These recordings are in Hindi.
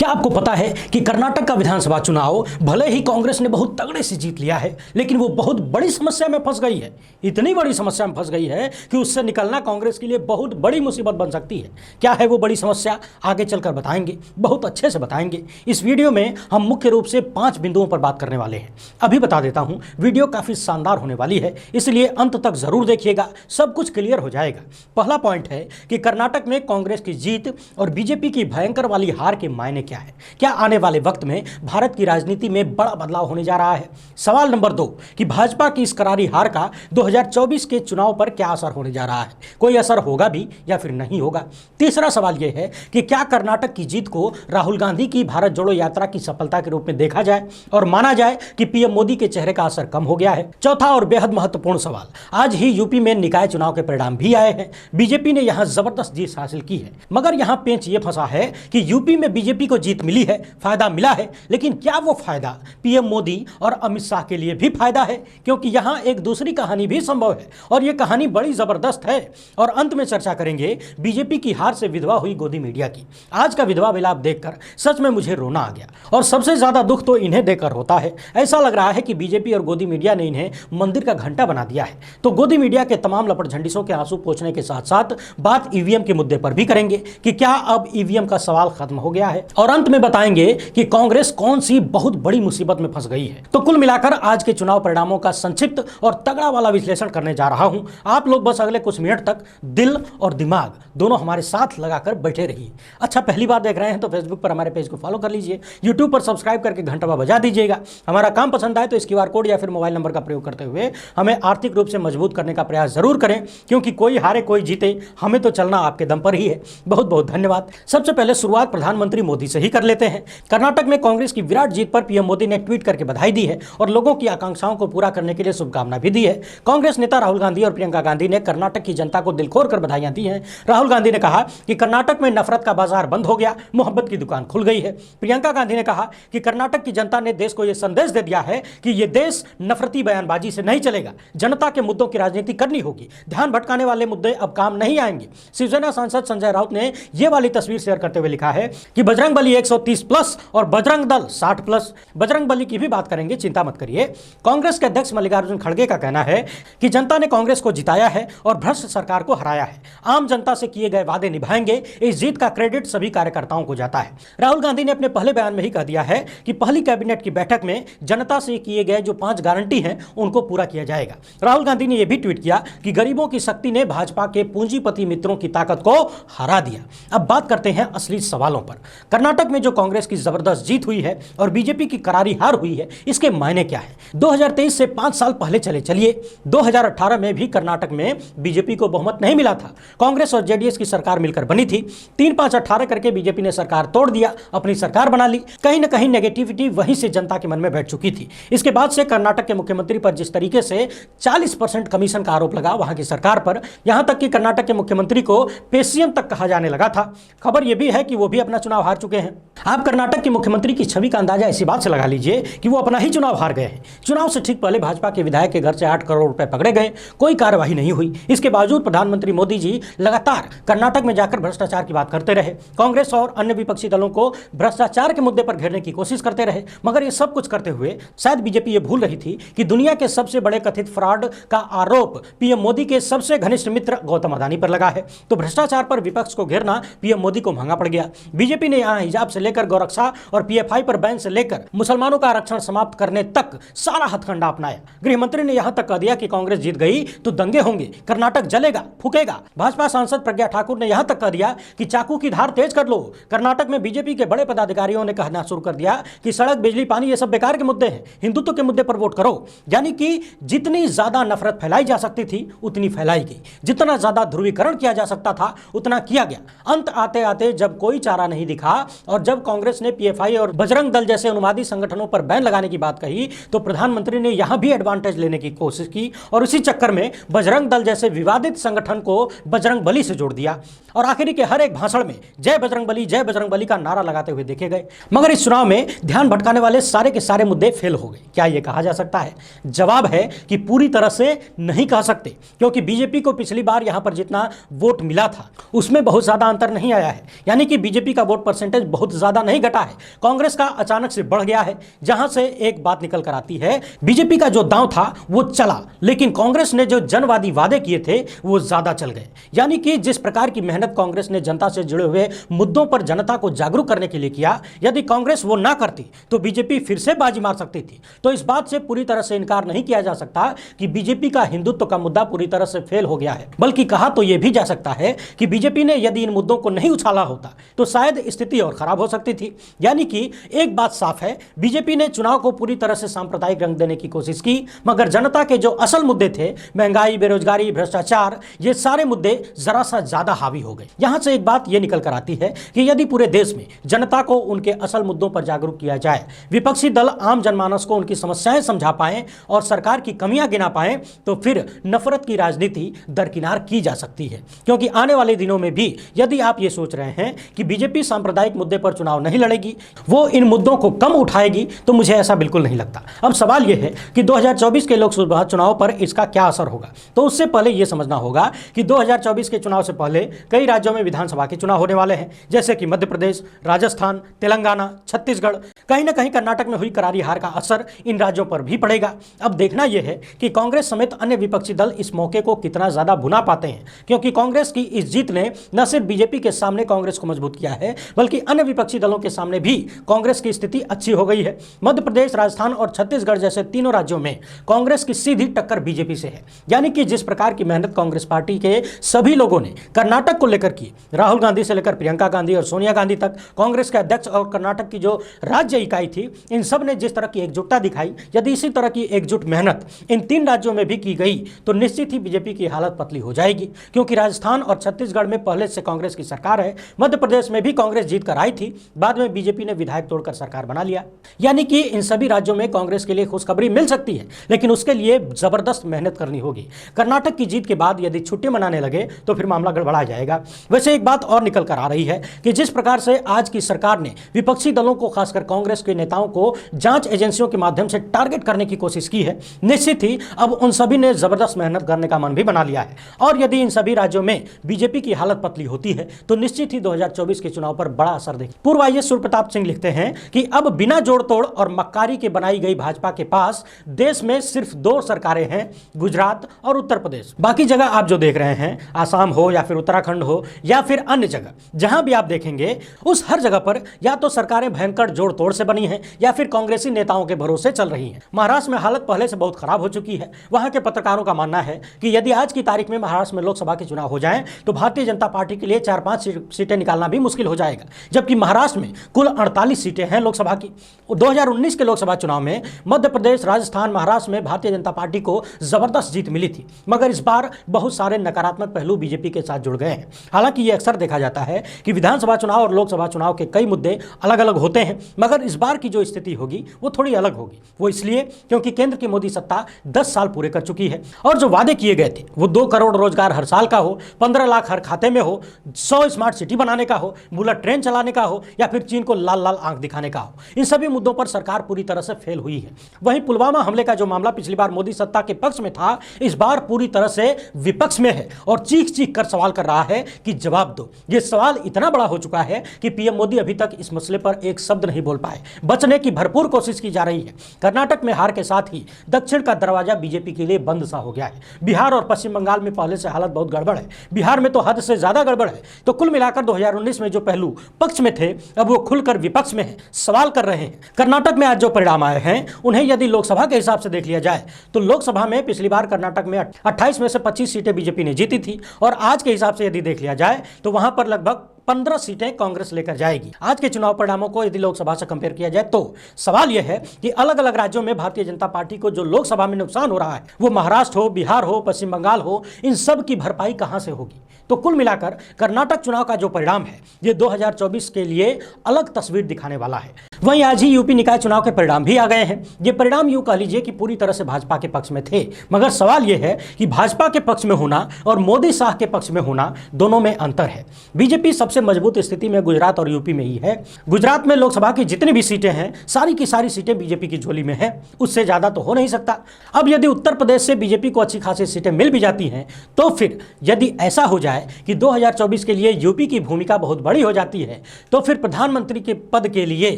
क्या आपको पता है कि कर्नाटक का विधानसभा चुनाव भले ही कांग्रेस ने बहुत तगड़े से जीत लिया है, लेकिन वो बहुत बड़ी समस्या में फंस गई है। इतनी बड़ी समस्या में फंस गई है कि उससे निकलना कांग्रेस के लिए बहुत बड़ी मुसीबत बन सकती है। क्या है वो बड़ी समस्या, आगे चलकर बताएंगे, बहुत अच्छे से बताएंगे। इस वीडियो में हम मुख्य रूप से 5 बिंदुओं पर बात करने वाले हैं। अभी बता देता हूं, वीडियो काफी शानदार होने वाली है, इसलिए अंत तक जरूर देखिएगा, सब कुछ क्लियर हो जाएगा। पहला पॉइंट है कि कर्नाटक में कांग्रेस की जीत और बीजेपी की भयंकर वाली हार के मायने क्या है। क्या आने वाले वक्त में भारत की राजनीति में बड़ा बदलाव होने जा रहा है। सवाल नंबर 2 कि भाजपा की इस करारी हार का 2024 के चुनाव पर क्या असर होने जा रहा है, कोई असर होगा भी या फिर नहीं होगा। तीसरा सवाल यह है कि क्या कर्नाटक की जीत को राहुल गांधी की भारत जोड़ो यात्रा की सफलता के रूप में देखा जाए और माना जाए कि पीएम मोदी के चेहरे का असर कम हो गया है। चौथा और बेहद महत्वपूर्ण सवाल, आज ही यूपी में निकाय चुनाव के परिणाम भी आए हैं। बीजेपी ने यहां जबरदस्त जीत हासिल की है, मगर यहां पेंच यह फंसा है कि यूपी में बीजेपी को जीत मिली है, फायदा मिला है, लेकिन क्या वो फायदा पीएम मोदी और अमित शाह के लिए भी फायदा है, क्योंकि यहां एक दूसरी कहानी भी संभव है और यह कहानी बड़ी जबरदस्त है। और अंत में चर्चा करेंगे बीजेपी की हार से विधवा हुई गोदी मीडिया की। आज का विधवा विलाप देखकर सच में मुझे रोना आ गया और सबसे ज्यादा दुख तो इन्हें देखकर होता है। ऐसा लग रहा है कि बीजेपी और गोदी मीडिया ने इन्हें मंदिर का घंटा बना दिया है। तो गोदी मीडिया के तमाम लपट झंडिसों के आंसू पोंछने के साथ साथ बात ईवीएम के मुद्दे पर भी करेंगे कि क्या अब ईवीएम का सवाल खत्म हो गया है, और अंत में बताएंगे कि कांग्रेस कौन सी बहुत बड़ी मुसीबत में फंस गई है। तो कुल मिलाकर आज के चुनाव परिणामों का संक्षिप्त और तगड़ा वाला विश्लेषण करने जा रहा हूं। आप लोग बस अगले कुछ मिनट तक दिल और दिमाग दोनों हमारे साथ लगाकर बैठे रहिए। अच्छा, पहली बार देख रहे हैं तो फेसबुक पर हमारे पेज को फॉलो कर लीजिए, यूट्यूब पर सब्सक्राइब करके घंटा बजा दीजिएगा। हमारा काम पसंद आए तो इस क्यूआर कोड या फिर मोबाइल नंबर का प्रयोग करते हुए हमें आर्थिक रूप से मजबूत करने का प्रयास जरूर करें, क्योंकि कोई हारे कोई जीते, हमें तो चलना आपके दम पर ही है। बहुत बहुत धन्यवाद। सबसे पहले शुरुआत प्रधानमंत्री मोदी से ही कर लेते हैं। कर्नाटक में कांग्रेस की विराट जीत पर पीएम मोदी ने ट्वीट करके बधाई दी है और लोगों की आकांक्षाओं को पूरा करने के लिए शुभकामना भी दी है। कांग्रेस नेता राहुल गांधी और प्रियंका गांधी ने कर्नाटक की जनता को दिल खोल कर बधाइयां दी हैं। राहुल गांधी ने कहा कि कर्नाटक में नफरत का बाजार बंद हो गया, मोहब्बत की दुकान खुल गई है। प्रियंका गांधी ने कहा कि कर्नाटक की जनता ने देश को यह संदेश दे दिया है कि यह देश नफरती बयानबाजी से नहीं चलेगा, जनता के मुद्दों की राजनीति करनी होगी, ध्यान भटकाने वाले मुद्दे अब काम नहीं आएंगे। शिवसेना सांसद संजय राउत ने यह वाली तस्वीर शेयर करते हुए लिखा है कि बजरंग बली 130+ और बजरंग दल 60+। बजरंग बली की भी बात करेंगे, चिंता मत करिए। कांग्रेस के अध्यक्ष मल्लिकार्जुन खड़गे का कहना है कि जनता ने कांग्रेस को जिताया है और भ्रष्ट सरकार को हराया है। आम जनता से किए गए वादे निभाएंगे, इस जीत का क्रेडिट सभी कार्यकर्ताओं को जाता है। राहुल गांधी ने अपने पहले बयान में ही कह दिया है कि पहली कैबिनेट की बैठक में जनता से किए गए जो 5 गारंटी हैं उनको पूरा किया जाएगा। राहुल गांधी ने यह भी ट्वीट किया कि गरीबों की शक्ति ने भाजपा के पूंजीपति मित्रों की ताकत को हरा दिया। अब बात करते हैं असली सवालों पर। कर्नाटक में जो कांग्रेस की जबरदस्त जीत हुई है और बीजेपी की करारी हार हुई है, इसके मायने क्या है। 2023 से 5 साल पहले चलिए 2018 में भी कर्नाटक में बीजेपी को बहुमत नहीं मिला था। कांग्रेस और जेडीएस की सरकार मिलकर बनी थी। 3-5-18 करके बीजेपी ने सरकार तोड़ दिया, अपनी सरकार बना ली। कहीं ना कहीं नेगेटिविटी वहीं से जनता के मन में बैठ चुकी थी। इसके बाद से कर्नाटक के मुख्यमंत्री पर जिस तरीके से 40% कमीशन का आरोप लगा वहां की सरकार पर, यहां तक कि कर्नाटक के मुख्यमंत्री को पेशियम तक कहा जाने लगा था। खबर यह भी है कि वो भी अपना चुनाव हार चुके हैं। आप कर्नाटक के मुख्यमंत्री की छवि का अंदाजा इसी बात से लगा लीजिए कि वो अपना ही चुनाव हार गए हैं। चुनाव से ठीक पहले भाजपा के विधायक के घर से 8 करोड़ रुपए पकड़े गए, कोई कार्यवाही नहीं हुई। इसके बावजूद प्रधानमंत्री मोदी जी लगातार कर्नाटक में जाकर भ्रष्टाचार की बात करते रहे। कांग्रेस और अन्य विपक्षी दलों को भ्रष्टाचार के मुद्दे पर घेरने की कोशिश करते रहे, मगर ये सब कुछ करते हुए शायद बीजेपी ये भूल रही थी कि दुनिया के सबसे बड़े कथित फ्रॉड का आरोप पीएम मोदी के सबसे घनिष्ठ मित्र गौतम अदानी पर लगा है। तो भ्रष्टाचार पर विपक्ष को घेरना पीएम मोदी को महंगा पड़ गया। बीजेपी ने यहां हिजाब से लेकर गौरक्षा और पीएफआई पर बैन से लेकर मुसलमानों का आरक्षण समाप्त करने तक सारा हथकंडा अपनाया। गृह मंत्री ने यहां तक कह दिया कि कांग्रेस जीत गई तो दंगे होंगे, कर्नाटक जलेगा फूकेगा। भाजपा सांसद प्रज्ञा ठाकुर ने यहां तक कह दिया कि चाकू की धार तेज कर लो। कर्नाटक में बीजेपी के बड़े पदाधिकारियों ने कहना शुरू कर दिया कि सड़क, बिजली, पानी ये सब बेकार के मुद्दे हैं, हिंदुत्व के मुद्दे पर वोट करो। यानी कि जितनी ज्यादा नफरत फैलाई जा सकती थी उतनी फैलाई गई, जितना ज्यादा ध्रुवीकरण किया जा सकता था उतना किया गया। अंत आते आते जब कोई चारा नहीं दिखा और जब कांग्रेस ने पीएफआई और बजरंग दल जैसे अनुवादी संगठनों पर बैन लगाने की बात कही तो प्रधानमंत्री ने यहां भी एडवांटेज लेने की कोशिश की और इसी चक्कर में बजरंग दल जैसे विवादित संगठन को बजरंग बली से जोड़ दिया और आखिरी के हर एक भाषण में जय बजरंग बली का नारा लगाते हुए देखे गए। मगर इस चुनाव में ध्यान भटकाने वाले सारे के सारे मुद्दे फेल हो गए। क्या यह कहा जा सकता है? जवाब है कि पूरी तरह से नहीं कह सकते, क्योंकि बीजेपी को पिछली बार यहां पर जितना वोट मिला था उसमें बहुत ज्यादा अंतर नहीं आया है। यानी कि बीजेपी का वोट परसेंटेज बहुत ज्यादा नहीं घटा है, कांग्रेस का अचानक से बढ़ गया है। जहां से एक बात निकल कर आती है, बीजेपी का जो दांव था वो चला, लेकिन कांग्रेस ने जो जनवादी वादे किए थे वो ज्यादा चल गए। यानी कि जिस प्रकार की मेहनत कांग्रेस ने जनता से जुड़े हुए मुद्दों पर जनता को जागरूक करने के लिए किया, यदि कांग्रेस वो ना करती तो बीजेपी फिर से बाजी मार सकती थी। तो इस बात से पूरी तरह से इनकार नहीं किया जा सकता कि बीजेपी का हिंदुत्व का मुद्दा पूरी तरह से फेल हो गया है, बल्कि कहा तो यह भी जा सकता है कि बीजेपी ने यदि इन मुद्दों को नहीं उछाला होता तो शायद स्थिति और खराब हो सकती थी। यानी कि एक बात साफ है, बीजेपी ने चुनाव को पूरी तरह से सांप्रदायिक रंग देने की कोशिश की, मगर जनता के जो असल मुद्दे थे, महंगाई, बेरोजगारी, भ्रष्टाचार, ये सारे मुद्दे जरा सा ज्यादा हावी हो गए। यहां से एक बात यह निकल कर आती है कि यदि पूरे देश में जनता को उनके असल मुद्दों पर जागरूक किया जाए, विपक्षी दल आम जनमानस को उनकी समस्याएं समझा पाएं और सरकार की कमियां गिना पाएं, तो फिर नफरत की राजनीति दरकिनार की जा सकती है। क्योंकि आने वाले दिनों में भी यदि आप ये सोच रहे हैं कि बीजेपी सांप्रदायिक मुद्दे पर चुनाव नहीं लड़ेगी, वो इन मुद्दों को कम उठाएगी, तो मुझे ऐसा बिल्कुल नहीं लगता। अब सवाल यह है कि 2024 के लोकसभा चुनाव पर इसका क्या असर होगा। तो उससे पहले यह समझना होगा कि 2024 के चुनाव से पहले कई राज्यों में विधानसभा के चुनाव होने वाले हैं, जैसे कि मध्य प्रदेश, राजस्थान, तेलंगाना, छत्तीसगढ़, कहीं ना कहीं कर्नाटक में हुई करारी हार का असर इन राज्यों पर भी पड़ेगा। अब देखना यह है कि कांग्रेस समेत अन्य विपक्षी दल इस मौके को कितना ज्यादा भुना पाते हैं, क्योंकि कांग्रेस की इस जीत ने न सिर्फ बीजेपी के सामने कांग्रेस को मजबूत किया है, बल्कि अन्य विपक्षी दलों के सामने भी कांग्रेस की स्थिति अच्छी हो गई है। मध्य प्रदेश, राजस्थान और छत्तीसगढ़ जैसे तीनों राज्यों में कांग्रेस की सीधी टक्कर बीजेपी से है। यानी कि जिस प्रकार की मेहनत कांग्रेस पार्टी के सभी लोगों ने कर्नाटक को लेकर की, राहुल गांधी से लेकर प्रियंका गांधी और सोनिया गांधी तक, कांग्रेस के अध्यक्ष और कर्नाटक की जो राज्य इकाई थी, इन सब ने जिस तरह की एकजुटता दिखाई, यदि इसी तरह की एकजुट मेहनत इन तीन राज्यों में भी की गई तो निश्चित ही बीजेपी की हालत पतली हो जाएगी। क्योंकि राजस्थान और छत्तीसगढ़ में पहले से कांग्रेस की सरकार है, मध्य प्रदेश में भी कांग्रेस जीत कर आई थी, बाद में बीजेपी ने विधायक तोड़कर सरकार बना लिया। यानी कि इन सभी राज्यों में कांग्रेस के लिए खुशखबरी मिल सकती है, लेकिन उसके लिए जबरदस्त मेहनत करनी होगी। कर्नाटक की जीत के बाद यदि छुट्टी मनाने लगे तो फिर मामला गड़बड़ा जाएगा। वैसे एक बात और निकल कर आ रही है कि जिस प्रकार से आज की सरकार ने विपक्षी दलों को, खासकर कांग्रेस के नेताओं को जांच एजेंसियों के माध्यम से टारगेट करने की कोशिश की है, निश्चित ही अब उन सभी ने जबरदस्त मेहनत करने का मन भी बना लिया है। और यदि इन सभी राज्यों में बीजेपी की हालत पतली होती है तो निश्चित ही 2024 के चुनाव पर बड़ा असर देगी। पूर्व आईएएस सूर्य प्रताप सिंह लिखते हैं कि अब बिना जोड़ तोड़ और मक्कारी के बनाई गई भाजपा के पास देश में सिर्फ दो सरकारें हैं, गुजरात और उत्तर प्रदेश। बाकी जगह आप जो देख रहे हैं, आसाम हो या फिर उत्तराखंड हो या फिर अन्य जगह, जहां भी आप देखेंगे उस हर जगह पर या तो सरकारें भयंकर जोड़ तोड़ से बनी हैं या फिर कांग्रेसी नेताओं के भरोसे चल रही हैं। महाराष्ट्र में हालत पहले से बहुत खराब हो चुकी है। वहां के पत्रकारों का मानना है कि यदि आज की तारीख में महाराष्ट्र में लोकसभा के चुनाव हो जाएं तो भारतीय जनता पार्टी के लिए 4-5 सीटें निकालना भी मुश्किल हो जाएगा, जबकि महाराष्ट्र में कुल 48 सीटें हैं लोकसभा की। 2019 के लोकसभा चुनाव में मध्य प्रदेश, राजस्थान, महाराष्ट्र में भारतीय जनता पार्टी को जबरदस्त जीत मिली थी, मगर इस बार बहुत सारे नकारात्मक पहलू बीजेपी के साथ जुड़ गए हैं। हालांकि यह अक्सर देखा जाता है कि विधानसभा चुनाव और लोकसभा चुनाव के कई मुद्दे अलग अलग होते हैं, मगर इस बार की जो स्थिति होगी वो थोड़ी अलग होगी। वो इसलिए क्योंकि केंद्र की मोदी सत्ता 10 साल पूरे कर चुकी है और जो वादे किए गए थे वो 2 करोड़ रोजगार हर साल का हो, 15 लाख हर खाते में हो, 100 स्मार्ट सिटी बनाने का हो, बुलेट ट्रेन चलाने का हो या फिर चीन को लाल लाल आंख दिखाने का हो, इन सभी मुद्दों पर सरकार पूरी तरह से फेल हुई है। वहीं पुलवामा हमले का जो मामला पिछली बार मोदी सत्ता के पक्ष में था, इस बार पूरी तरह से विपक्ष में है और चीख चीख कर सवाल कर रहा है कि जवाब दो। यह सवाल इतना बड़ा हो चुका है कि पीएम मोदी अभी तक इस मसले पर एक शब्द नहीं बोल पाए। बचने की भरपूर कोशिश की जा रही है। कर्नाटक में हार के साथ ही दक्षिण का दरवाजा बीजेपी के लिए बंद सा हो गया है। बिहार और पश्चिम बंगाल में पहले से हालत बहुत गड़बड़ है, बिहार में तो हद से ज्यादा गड़बड़ है। तो कुल मिलाकर 2019 में जो पहलू पक्ष में थे अब वो खुलकर विपक्ष में है, सवाल कर रहे हैं। कर्नाटक में आज जो परिणाम आए हैं उन्हें यदि लोकसभा के हिसाब से देख लिया जाए तो लोकसभा में पिछली बार कर्नाटक में 28 में से 25 सीटें बीजेपी ने जीती थी और आज के हिसाब से यदि देख लिया जाए तो वहां पर लगभग 15 सीटें कांग्रेस लेकर जाएगी। आज के चुनाव परिणामों को यदि लोकसभा से कंपेयर किया जाए तो सवाल यह है कि अलग अलग राज्यों में भारतीय जनता पार्टी को जो लोकसभा में नुकसान हो रहा है, वो महाराष्ट्र हो, बिहार हो, पश्चिम बंगाल हो, इन सब की भरपाई कहां से होगी। तो कुल मिलाकर कर्नाटक चुनाव का जो परिणाम है ये 2024 के लिए अलग तस्वीर दिखाने वाला है। वहीं आज ही यूपी निकाय चुनाव के परिणाम भी आ गए हैं। ये परिणाम यूं कह लीजिए कि पूरी तरह से भाजपा के पक्ष में थे, मगर सवाल यह है कि भाजपा के पक्ष में होना और मोदी शाह के पक्ष में होना दोनों में अंतर है। बीजेपी सबसे मजबूत स्थिति में गुजरात और यूपी में ही है। गुजरात में लोकसभा की जितनी भी सीटें हैं सारी की सारी सीटें बीजेपी की झोली में है, उससे ज्यादा तो हो नहीं सकता। अब यदि उत्तर प्रदेश से बीजेपी को अच्छी खासी सीटें मिल भी जाती हैं तो फिर यदि ऐसा हो जाए कि 2024 के लिए यूपी की भूमिका बहुत बड़ी हो जाती है तो फिर प्रधानमंत्री के पद के लिए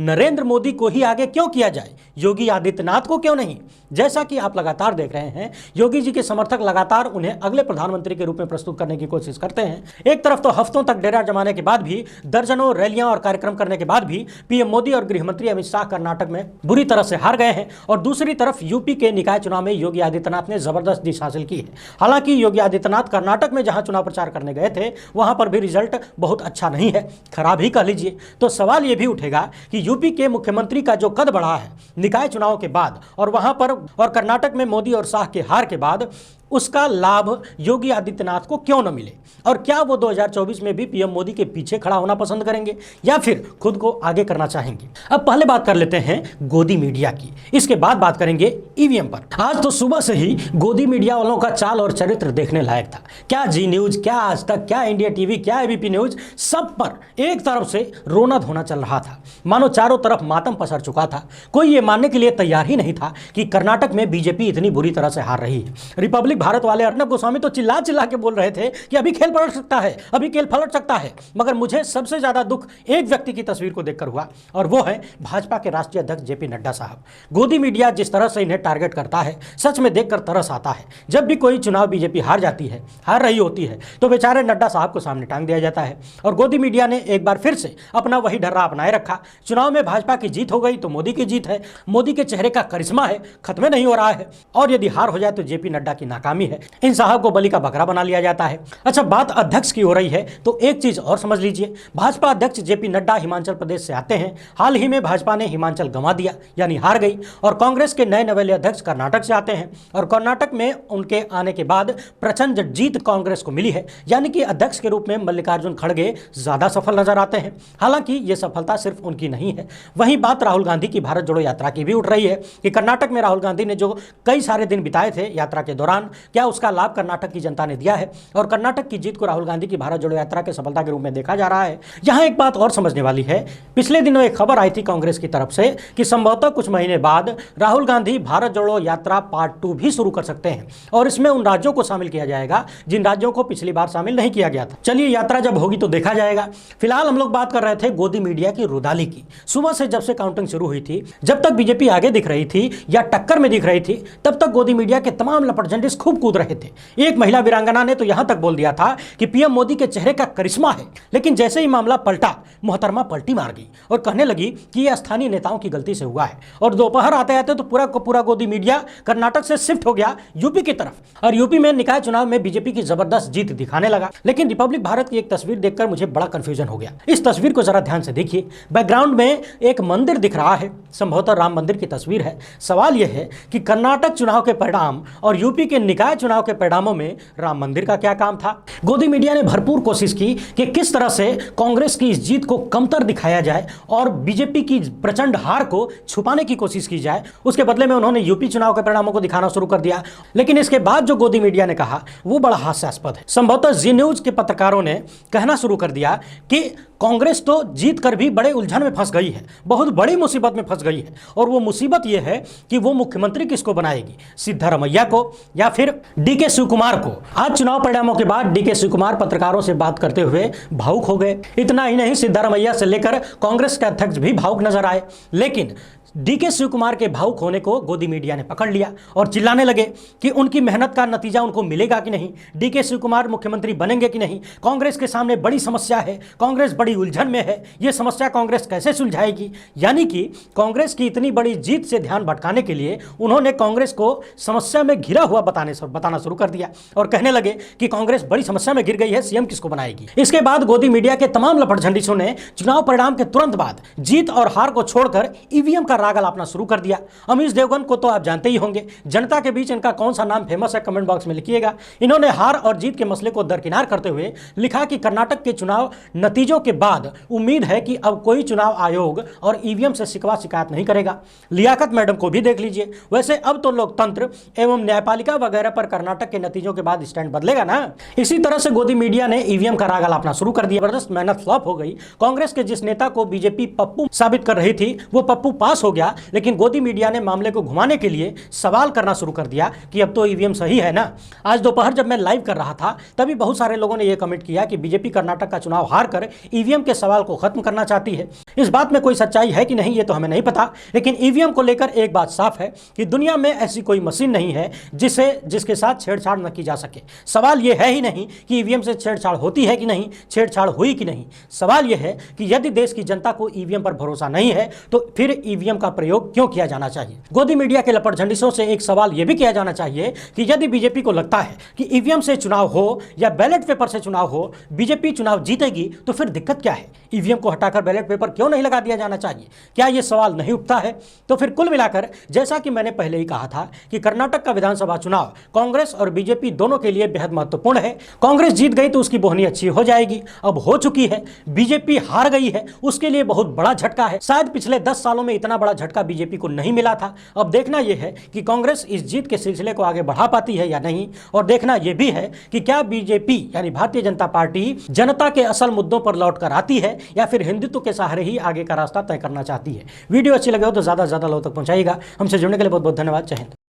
नरेंद्र मोदी को ही आगे क्यों किया जाए, योगी आदित्यनाथ को क्यों नहीं। जैसा कि आप लगातार देख रहे हैं, योगी जी के समर्थक लगातार उन्हें अगले प्रधानमंत्री के रूप में प्रस्तुत करने की कोशिश करते हैं। एक तरफ तो हफ्तों तक डेरा जमाने के बाद भी, दर्जनों रैलियां और कार्यक्रम करने के बाद भी पीएम मोदी और गृहमंत्री अमित शाह कर्नाटक में बुरी तरह से हार गए हैं, और दूसरी तरफ यूपी के निकाय चुनाव में योगी आदित्यनाथ ने जबरदस्त जीत हासिल की है। हालांकि योगी आदित्यनाथ कर्नाटक में जहां चुनाव प्रचार करने गए थे वहां पर भी रिजल्ट बहुत अच्छा नहीं है, खराब ही कह लीजिए। तो सवाल यह भी उठेगा कि यूपी के मुख्यमंत्री का जो कद बढ़ा है निकाय चुनाव के बाद और वहां पर और कर्नाटक में मोदी और शाह के हार के बाद, उसका लाभ योगी आदित्यनाथ को क्यों न मिले, और क्या वो 2024 में भी पीएम मोदी के पीछे खड़ा होना पसंद करेंगे या फिर खुद को आगे करना चाहेंगे। अब पहले बात कर लेते हैं गोदी मीडिया की, इसके बाद बात करेंगे ईवीएम पर। आज तो सुबह से ही गोदी मीडिया वालों का चाल और चरित्र देखने लायक था। क्या जी न्यूज, क्या आज तक, क्या इंडिया टीवी, क्या एबीपी न्यूज, सब पर एक तरफ से रोना धोना चल रहा था, मानो चारों तरफ मातम पसर चुका था। कोई ये मानने के लिए तैयार ही नहीं था कि कर्नाटक में बीजेपी इतनी बुरी तरह से हार रही है। रिपब्लिक भारत वाले अर्नब गोस्वामी तो चिल्ला चिल्ला के बोल रहे थे कि अभी खेल पलट सकता है, अभी खेल पलट सकता है। मगर मुझे सबसे ज्यादा दुख एक व्यक्ति की तस्वीर को देखकर हुआ, और वो है भाजपा के राष्ट्रीय अध्यक्ष जेपी नड्डा साहब। गोदी मीडिया जिस तरह से इन्हें टारगेट करता है, सच में देखकर तरस आता है। जब भी कोई चुनाव बीजेपी हार जाती है, हार रही होती है, तो बेचारे नड्डा साहब को सामने टांग दिया जाता है। और गोदी मीडिया ने एक बार फिर से अपना वही ढर्रा अपनाए रखा। चुनाव में भाजपा की जीत हो गई तो मोदी की जीत है, मोदी के चेहरे का करिश्मा है, खत्म नहीं हो रहा है। और यदि हार हो जाए तो जेपी नड्डा की नाकामी है। इन साहब को बलि का बकरा बना लिया जाता है। अच्छा, बात अध्यक्ष की हो रही है तो एक चीज और समझ लीजिए, भाजपा अध्यक्ष जेपी नड्डा हिमाचल प्रदेश से आते हैं। हाल ही में भाजपा ने हिमाचल गंवा दिया, यानी हार गई। और कांग्रेस के नए नवेले अध्यक्ष कर्नाटक से आते हैं, और कर्नाटक में उनके आने के बाद प्रचंड जीत कांग्रेस को मिली है, यानी कि अध्यक्ष के रूप में मल्लिकार्जुन खड़गे ज्यादा सफल नजर आते हैं। हालांकि यह सफलता सिर्फ उनकी नहीं है। वहीं बात राहुल गांधी की भारत जोड़ो यात्रा की भी उठ रही है कि कर्नाटक में राहुल गांधी ने जो कई सारे दिन बिताए थे यात्रा के दौरान, क्या उसका लाभ कर्नाटक की जनता ने दिया है। और कर्नाटक की जीत को राहुल गांधी की भारत जोड़ो यात्रा के सफलता के रूप में देखा जा रहा है। यहां एक बात और समझने वाली है, पिछले दिनों एक खबर आई थी कांग्रेस की तरफ से कि संभवतः कुछ महीने बाद राहुल गांधी भारत जोड़ो यात्रा पार्ट 2 भी शुरू कर सकते हैं, और इसमें उन राज्यों को शामिल किया जाएगा जिन राज्यों को पिछली बार शामिल नहीं किया गया था। चलिए, यात्रा जब होगी तो देखा जाएगा। फिलहाल हम लोग बात कर रहे थे गोदी मीडिया की रुदाली की। सुबह से जब से काउंटिंग शुरू हुई थी, जब तक बीजेपी आगे दिख रही थी या टक्कर में दिख रही थी, तब तक गोदी मीडिया के तमाम लपटजंडिस खूब कूद रहे थे। एक महिला वीरांगना ने तो यहां तक बोल दिया था कि पीएम मोदी के चेहरे का करिश्मा है। लेकिन जैसे ही मामला पलटा, मोहतरमा पलटी मार गई और कहने लगी कि यह स्थानीय नेताओं की गलती से हुआ है। और दोपहर आते आते तो पूरा को पूरा गोदी मीडिया कर्नाटक से शिफ्ट हो गया यूपी की तरफ, और यूपी में निकाय चुनाव में बीजेपी की जबरदस्त जीत दिखाने लगा। लेकिन रिपब्लिक भारत की एक तस्वीर देखकर मुझे बड़ा कंफ्यूजन हो गया। इस तस्वीर को जरा ध्यान से देखिए। बैकग्राउंड में एक मंदिर दिख रहा है, संभवतः राम मंदिर की तस्वीर है। सवाल यह है कि कर्नाटक चुनाव के परिणाम और यूपी के निकाय चुनाव के परिणामों में राम मंदिर का क्या काम था। गोदी मीडिया ने भरपूर कोशिश की कि किस तरह से कांग्रेस की इस जीत को कमतर दिखाया जाए और बीजेपी की प्रचंड हार को छुपाने की कोशिश की जाए। उसके बदले में उन्होंने यूपी चुनाव के परिणामों को दिखाना शुरू कर दिया। लेकिन इसके बाद जो गोदी मीडिया ने कहा वो बड़ा हास्यास्पद है। संभवतः जी न्यूज के पत्रकारों ने कहना शुरू कर दिया कि कांग्रेस तो जीत कर भी बड़े उलझन में फंस गई है, बहुत बड़ी मुसीबत में फंस गई है, और वो मुसीबत यह है कि वो मुख्यमंत्री किसको बनाएगी, सिद्धारमैया को या फिर डीके शिवकुमार को। आज चुनाव परिणामों के बाद डीके शिवकुमार पत्रकारों से बात करते हुए भावुक हो गए। इतना ही नहीं, सिद्धारमैया से लेकर कांग्रेस के अध्यक्ष भी भावुक नजर आए। लेकिन डीके शिवकुमार के भावुक होने को गोदी मीडिया ने पकड़ लिया और चिल्लाने लगे कि उनकी मेहनत का नतीजा उनको मिलेगा कि नहीं, डीके शिवकुमार मुख्यमंत्री बनेंगे कि नहीं, कांग्रेस के सामने बड़ी समस्या है, कांग्रेस बड़ी उलझन में है, यह समस्या कांग्रेस कैसे सुलझाएगी। यानी कि कांग्रेस की इतनी बड़ी जीत से ध्यान भटकाने के लिए उन्होंने कांग्रेस को समस्या में घिरा हुआ बताना शुरू कर दिया और कहने लगे कि कांग्रेस बड़ी समस्या में घिर गई है, सीएम किसको बनाएगी। इसके बाद गोदी मीडिया के तमाम लपटझंडिसों ने चुनाव परिणाम के तुरंत बाद जीत और हार को छोड़कर ईवीएम का राग अलापना शुरू कर दिया। अमीश देवगन को तो आप जानते ही होंगे, जनता के बीच इनका कौन सा नाम फेमस है कमेंट बॉक्स में लिखिएगा। इन्होंने हार और जीत के मसले को दरकिनार करते हुए लिखा कि कर्नाटक के चुनाव नतीजों के बाद उम्मीद है कि अब कोई चुनाव आयोग और ईवीएम से शिकवा शिकायत नहीं करेगा। लियाकत मैडम को भी देख लीजिए। वैसे अब तो लोकतंत्र एवं न्यायपालिका वगैरह पर कर्नाटक के नतीजों के बाद स्टैंड बदलेगा ना। इसी तरह से गोदी मीडिया ने ईवीएम का राग अलापना शुरू कर दिया। जबरदस्त मेहनत फ्लॉप हो गई। कांग्रेस के जिस नेता को बीजेपी पप्पू साबित कर रही थी वो पप्पू पास हो गया, लेकिन गोदी मीडिया ने मामले को घुमाने के लिए सवाल करना शुरू कर दिया कि अब तो ईवीएम सही है ना। आज दोपहर जब मैं लाइव कर रहा था तभी बहुत सारे लोगों ने यह कमेंट किया कि बीजेपी कर्नाटक का चुनाव हार कर ईवीएम के सवाल को खत्म करना चाहती है। इस बात में कोई सच्चाई है कि नहीं ये तो हमें नहीं पता, लेकिन ईवीएम को लेकर एक बात साफ है कि दुनिया में ऐसी कोई मशीन नहीं है जिसके साथ छेड़छाड़ न की जा सके। सवाल यह है ही नहीं कि ईवीएम से छेड़छाड़ होती है कि नहीं, छेड़छाड़ हुई कि नहीं। सवाल यह है कि यदि देश की जनता को ईवीएम पर भरोसा नहीं है तो फिर ईवीएम का प्रयोग क्यों किया जाना चाहिए। गोदी मीडिया के लपटझंडिसों से एक सवाल यह भी किया जाना चाहिए कि यदि बीजेपी को लगता है कि ईवीएम से चुनाव हो या बैलेट पेपर से चुनाव हो, बीजेपी चुनाव जीतेगी, तो फिर दिक्कत क्या है? ईवीएम को हटाकर बैलेट पेपर क्यों नहीं लगा दिया जाना चाहिए? क्या यह सवाल नहीं उठता है? तो फिर कुल मिलाकर जैसा कि मैंने पहले ही कहा था कि कर्नाटक का विधानसभा चुनाव कांग्रेस और बीजेपी दोनों के लिए बेहद महत्वपूर्ण है। कांग्रेस जीत गई तो उसकी बोहनी अच्छी हो जाएगी, अब हो चुकी है। बीजेपी हार गई है, उसके लिए बहुत बड़ा झटका है। शायद पिछले 10 सालों में इतना बड़ा झटका बीजेपी को नहीं मिला था। अब देखना यह है कि कांग्रेस इस जीत के सिलसिले को आगे बढ़ा पाती है या नहीं, और देखना यह भी है कि क्या बीजेपी यानी भारतीय जनता पार्टी जनता के असल मुद्दों पर लौट कर आती है या फिर हिंदुत्व के सहारे ही आगे का रास्ता तय करना चाहती है। वीडियो अच्छी लगे हो तो ज्यादा से ज्यादा लोगों तक पहुंचाइएगा। हमसे जुड़ने के लिए बहुत बहुत धन्यवाद। जय हिंद।